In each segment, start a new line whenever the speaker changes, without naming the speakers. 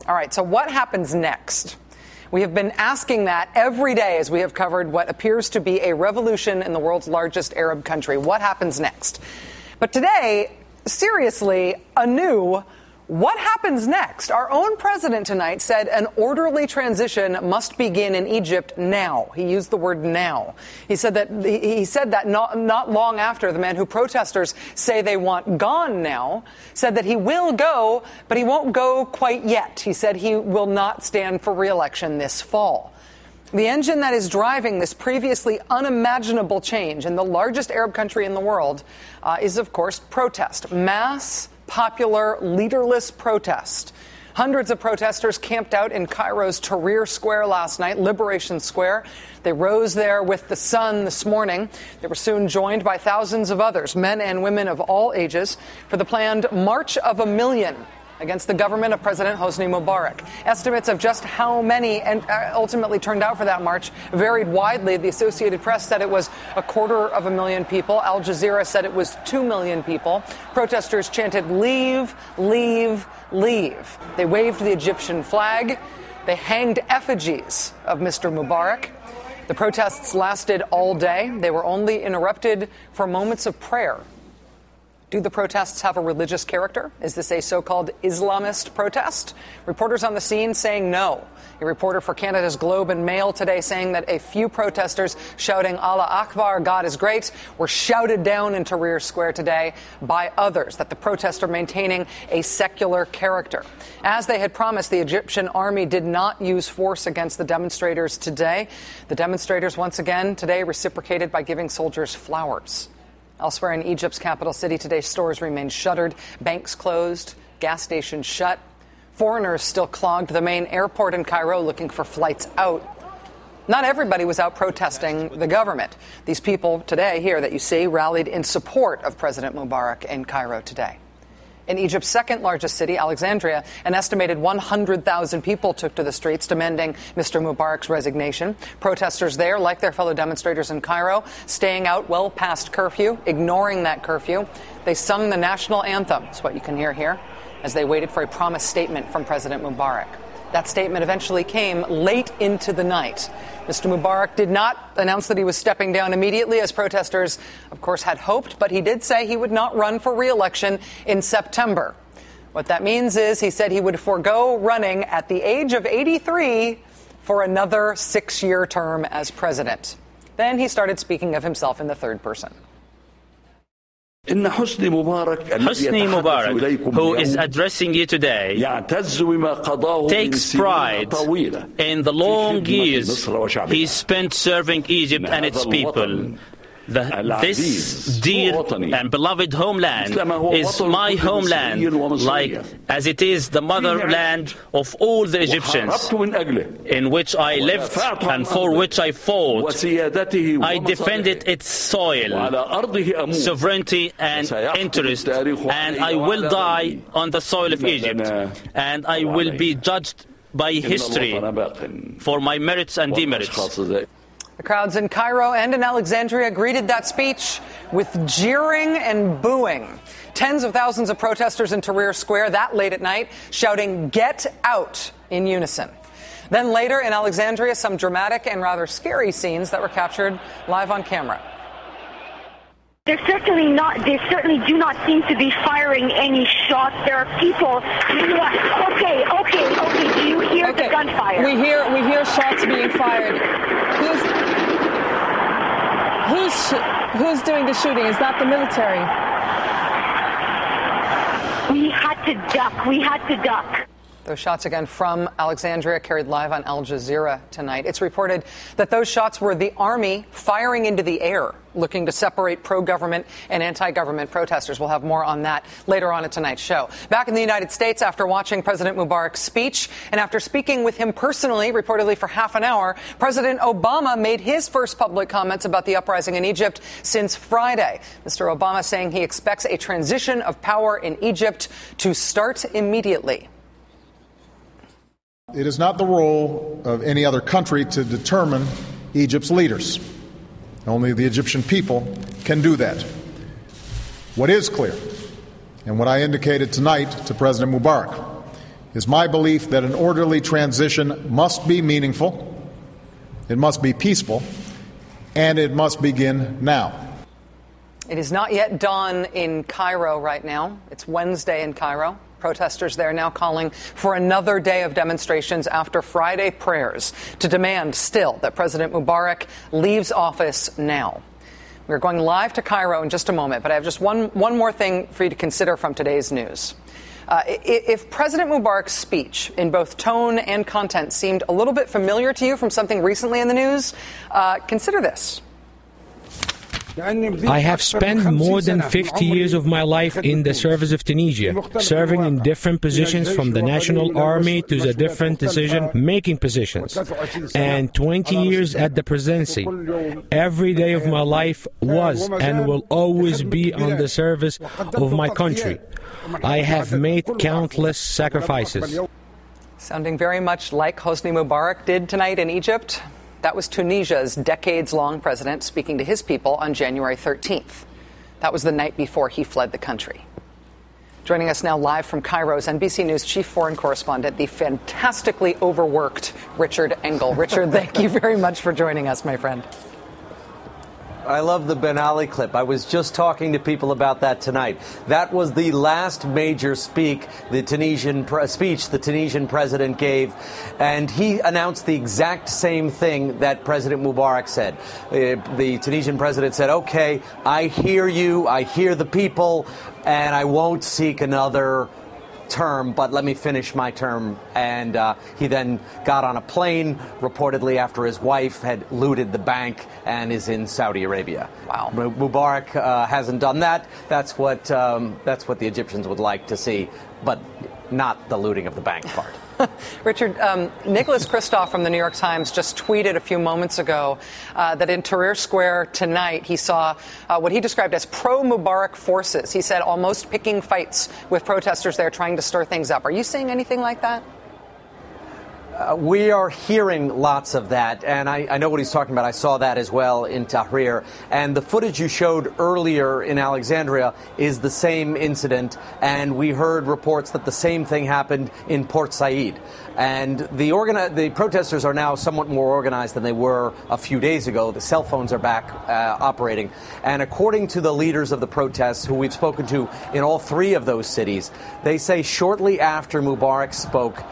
All right, so what happens next? We have been asking that every day as we have covered what appears to be a revolution in the world's largest Arab country. What happens next? But today, seriously, anew, what happens next? Our own president tonight said an orderly transition must begin in Egypt now. He used the word now. He said that not long after the man who protesters say they want gone now said that he will go, but he won't go quite yet. He said he will not stand for re-election this fall. The engine that is driving this previously unimaginable change in the largest Arab country in the world is, of course, protest. Mass, popular, leaderless protest. Hundreds of protesters camped out in Cairo's Tahrir Square last night, Liberation Square. They rose there with the sun this morning. They were soon joined by thousands of others, men and women of all ages, for the planned March of a Million against the government of President Hosni Mubarak. Estimates of just how many ultimately turned out for that march varied widely. The Associated Press said it was 250,000 people. Al Jazeera said it was 2 million people. Protesters chanted, "Leave, leave, leave." They waved the Egyptian flag. They hanged effigies of Mr. Mubarak. The protests lasted all day. They were only interrupted for moments of prayer. Do the protests have a religious character? Is this a so-called Islamist protest? Reporters on the scene saying no. A reporter for Canada's Globe and Mail today saying that a few protesters shouting Allah Akbar, God is great, were shouted down in Tahrir Square today by others, that the protests are maintaining a secular character. As they had promised, the Egyptian army did not use force against the demonstrators today. The demonstrators once again today reciprocated by giving soldiers flowers. Elsewhere in Egypt's capital city today, stores remain shuttered, banks closed, gas stations shut. Foreigners still clogged the main airport in Cairo looking for flights out. Not everybody was out protesting the government. These people today here that you see rallied in support of President Mubarak in Cairo today. In Egypt's second largest city, Alexandria, an estimated 100,000 people took to the streets demanding Mr. Mubarak's resignation. Protesters there, like their fellow demonstrators in Cairo, staying out well past curfew, ignoring that curfew. They sung the national anthem, is what you can hear here, as they waited for a promised statement from President Mubarak. That statement eventually came late into the night. Mr. Mubarak did not announce that he was stepping down immediately, as protesters, of course, had hoped, but he did say he would not run for re-election in September. What that means is he said he would forego running at the age of 83 for another 6-year term as president. Then he started speaking of himself in the third person.
Hosni Mubarak, who is addressing you today, takes pride in the long years he spent serving Egypt and its people. This dear and beloved homeland is my homeland, like as it is the motherland of all the Egyptians, in which I lived and for which I fought. I defended its soil, sovereignty and interest, and I will die on the soil of Egypt, and I will be judged by history for my merits and demerits.
The crowds in Cairo and in Alexandria greeted that speech with jeering and booing. Tens of thousands of protesters in Tahrir Square that late at night shouting, "Get out," in unison. Then later in Alexandria, some dramatic and rather scary scenes that were captured live on camera.
They certainly do not seem to be firing any shots. There are people. Okay. Do you hear the gunfire?
We hear shots being fired. Who's doing the shooting? Is that the military?
We had to duck.
Those shots again from Alexandria, carried live on Al Jazeera tonight. It's reported that those shots were the army firing into the air, looking to separate pro-government and anti-government protesters. We'll have more on that later on in tonight's show. Back in the United States, after watching President Mubarak's speech and after speaking with him personally, reportedly for half an hour, President Obama made his first public comments about the uprising in Egypt since Friday. Mr. Obama saying he expects a transition of power in Egypt to start immediately.
It is not the role of any other country to determine Egypt's leaders. Only the Egyptian people can do that. What is clear, and what I indicated tonight to President Mubarak, is my belief that an orderly transition must be meaningful, it must be peaceful, and it must begin now.
It is not yet dawn in Cairo right now. It's Wednesday in Cairo. Protesters there now calling for another day of demonstrations after Friday prayers to demand still that President Mubarak leaves office now. We're going live to Cairo in just a moment, but I have just one more thing for you to consider from today's news. If President Mubarak's speech in both tone and content seemed a little bit familiar to you from something recently in the news, consider this.
I have spent more than 50 years of my life in the service of Tunisia, serving in different positions from the National Army to the different decision-making positions, and 20 years at the presidency. Every day of my life was and will always be on the service of my country. I have made countless sacrifices.
Sounding very much like Hosni Mubarak did tonight in Egypt. That was Tunisia's decades-long president speaking to his people on January 13th. That was the night before he fled the country. Joining us now live from Cairo's NBC News chief foreign correspondent, the fantastically overworked Richard Engel. Richard, thank you very much for joining us, my friend.
I love the Ben Ali clip. I was just talking to people about that tonight. That was the last major speech the Tunisian president gave, and he announced the exact same thing that President Mubarak said. The Tunisian president said, okay, I hear you, I hear the people, and I won't seek another term, but let me finish my term. And he then got on a plane, reportedly after his wife had looted the bank, and is in Saudi Arabia.
Wow.
Mubarak hasn't done that. That's what the Egyptians would like to see, but not the looting of the bank part.
Richard, Nicholas Kristof from the New York Times just tweeted a few moments ago that in Tahrir Square tonight he saw what he described as pro-Mubarak forces. He said almost picking fights with protesters there trying to stir things up. Are you seeing anything like that?
We are hearing lots of that, and I know what he's talking about. I saw that as well in Tahrir. And the footage you showed earlier in Alexandria is the same incident, and we heard reports that the same thing happened in Port Said. And the protesters are now somewhat more organized than they were a few days ago. The cell phones are back operating. And according to the leaders of the protests, who we've spoken to in all three of those cities, they say shortly after Mubarak spoke,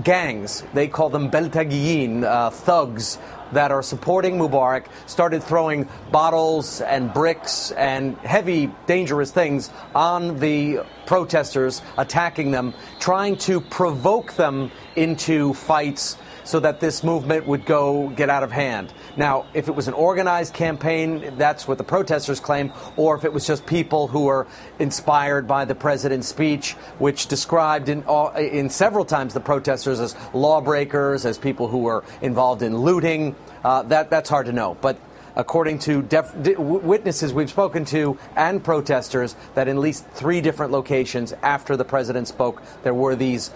gangs, they call them Beltagiyin, thugs that are supporting Mubarak, started throwing bottles and bricks and heavy, dangerous things on the protesters, attacking them, trying to provoke them into fights so that this movement would get out of hand. Now, if it was an organized campaign, that's what the protesters claim, or if it was just people who were inspired by the president's speech, which described in several times the protesters as lawbreakers, as people who were involved in looting, that's hard to know. But according to witnesses we've spoken to and protesters, that in at least 3 different locations after the president spoke, there were these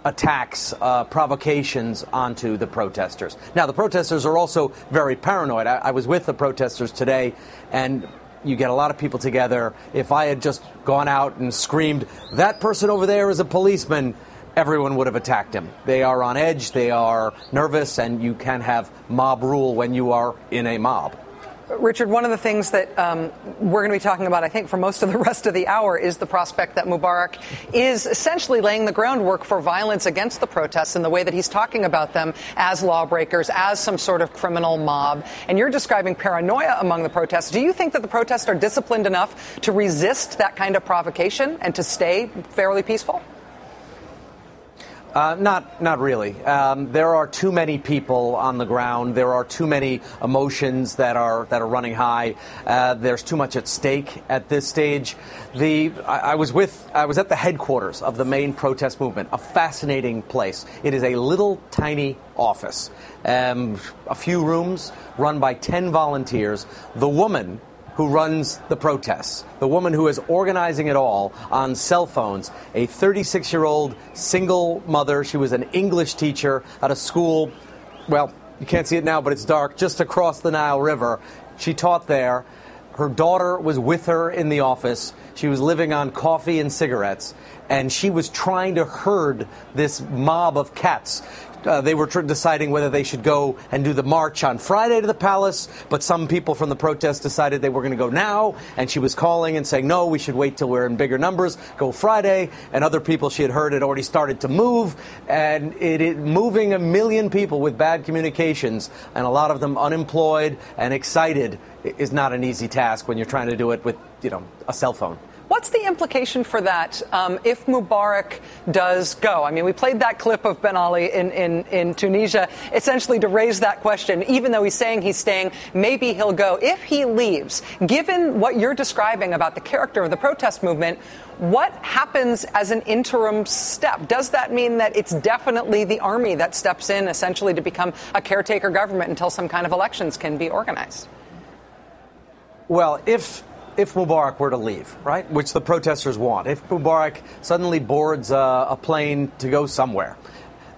attacks, provocations onto the protesters. Now, the protesters are also very paranoid. I was with the protesters today, and you get a lot of people together. If I had just gone out and screamed, that person over there is a policeman, everyone would have attacked him. They are on edge, they are nervous, and you can have mob rule when you are in a mob.
Richard, one of the things that we're going to be talking about, I think, for most of the rest of the hour is the prospect that Mubarak is essentially laying the groundwork for violence against the protests in the way that he's talking about them as lawbreakers, as some sort of criminal mob. And you're describing paranoia among the protests. Do you think that the protests are disciplined enough to resist that kind of provocation and to stay fairly peaceful?
Not really. There are too many people on the ground. There are too many emotions that are running high. There's too much at stake at this stage. I was at the headquarters of the main protest movement, a fascinating place. It is a little tiny office, a few rooms run by 10 volunteers. The woman who runs the protests, the woman who is organizing it all on cell phones, a 36-year-old single mother. She was an English teacher at a school, well, you can't see it now, but it's dark, just across the Nile River. She taught there. Her daughter was with her in the office. She was living on coffee and cigarettes. and she was trying to herd this mob of cats. They were deciding whether they should go and do the march on Friday to the palace, but some people from the protest decided they were going to go now, and she was calling and saying, no, we should wait till we're in bigger numbers, go Friday, and other people she had heard had already started to move, and moving 1 million people with bad communications, and a lot of them unemployed and excited, is not an easy task when you're trying to do it with, a cell phone.
What's the implication for that if Mubarak does go? I mean, we played that clip of Ben Ali in Tunisia, essentially to raise that question. Even though he's saying he's staying, maybe he'll go. If he leaves, given what you're describing about the character of the protest movement, what happens as an interim step? Does that mean that it's definitely the army that steps in essentially to become a caretaker government until some kind of elections can be organized?
Well, if Mubarak were to leave, right, which the protesters want, if Mubarak suddenly boards a plane to go somewhere,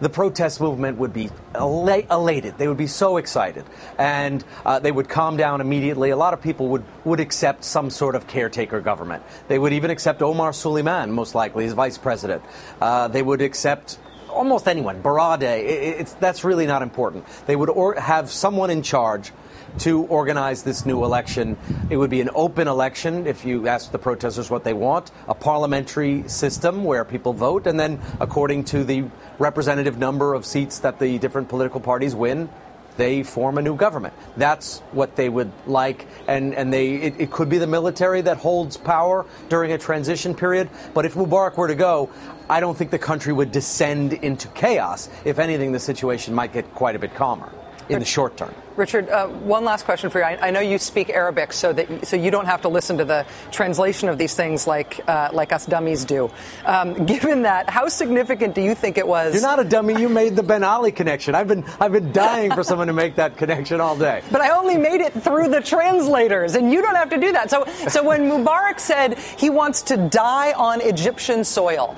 the protest movement would be elated. They would be so excited. And they would calm down immediately. A lot of people would accept some sort of caretaker government. They would even accept Omar Suleiman, most likely, as vice president. They would accept almost anyone. Baradei. That's really not important. They would have someone in charge to organize this new election. It would be an open election if you ask the protesters what they want, a parliamentary system where people vote, and then according to the representative number of seats that the different political parties win, they form a new government. That's what they would like, and it could be the military that holds power during a transition period. But if Mubarak were to go, I don't think the country would descend into chaos. If anything, the situation might get quite a bit calmer in the short term.
Richard, one last question for you. I know you speak Arabic, so you don't have to listen to the translation of these things like us dummies do. Given that, how significant do you think it was?
You're not a dummy. You made the Ben Ali connection. I've been dying for someone to make that connection all day.
But I only made it through the translators, and you don't have to do that. So when Mubarak said he wants to die on Egyptian soil,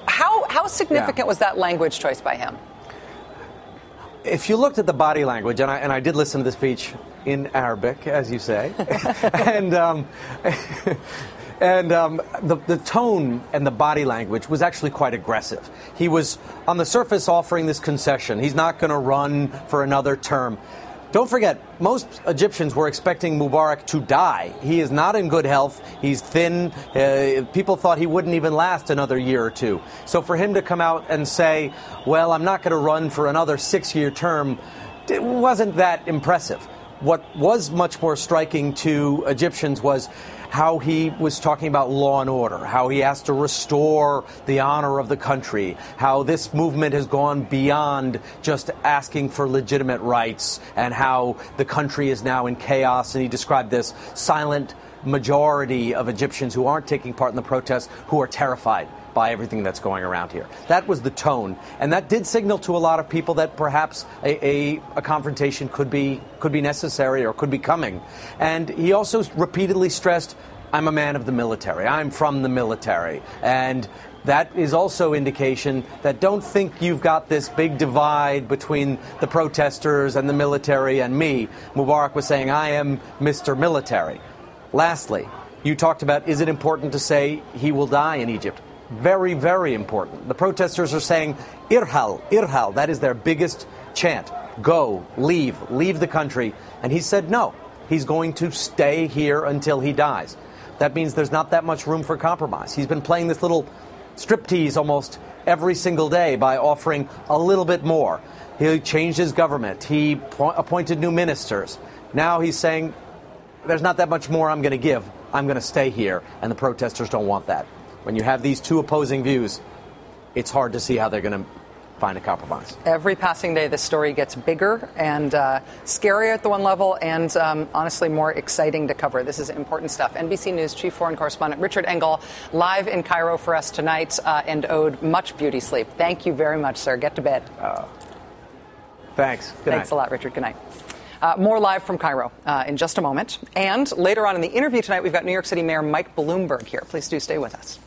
how significant was that language choice by him?
If you looked at the body language, and I did listen to the speech in Arabic, as you say, and the tone and the body language was actually quite aggressive. He was, on the surface, offering this concession. He's not going to run for another term. Don't forget, most Egyptians were expecting Mubarak to die. He is not in good health. He's thin. People thought he wouldn't even last another year or two. So for him to come out and say, well, I'm not going to run for another 6-year term, it wasn't that impressive. What was much more striking to Egyptians was how he was talking about law and order, how he has to restore the honor of the country, how this movement has gone beyond just asking for legitimate rights, and how the country is now in chaos. And he described this silent majority of Egyptians who aren't taking part in the protests who are terrified by everything that's going around here. That was the tone, and that did signal to a lot of people that perhaps a confrontation could be necessary or could be coming. And he also repeatedly stressed, I'm a man of the military. I'm from the military. And that is also indication that don't think you've got this big divide between the protesters and the military and me. Mubarak was saying, I am Mr. Military. Lastly, you talked about, is it important to say he will die in Egypt? Very, very important. The protesters are saying, Irhal, Irhal. That is their biggest chant. Go, leave the country. And he said no. He's going to stay here until he dies. That means there's not that much room for compromise. He's been playing this little striptease almost every single day by offering a little bit more. He changed his government. He appointed new ministers. Now he's saying, there's not that much more I'm going to give. I'm going to stay here. And the protesters don't want that. When you have these two opposing views, it's hard to see how they're going to find a compromise.
Every passing day, this story gets bigger and scarier at the one level and honestly more exciting to cover. This is important stuff. NBC News Chief Foreign Correspondent Richard Engel live in Cairo for us tonight and owed much beauty sleep. Thank you very much, sir. Get to bed.
Thanks. Good night.
Thanks a lot, Richard. Good night. More live from Cairo in just a moment. And later on in the interview tonight, we've got New York City Mayor Mike Bloomberg here. Please do stay with us.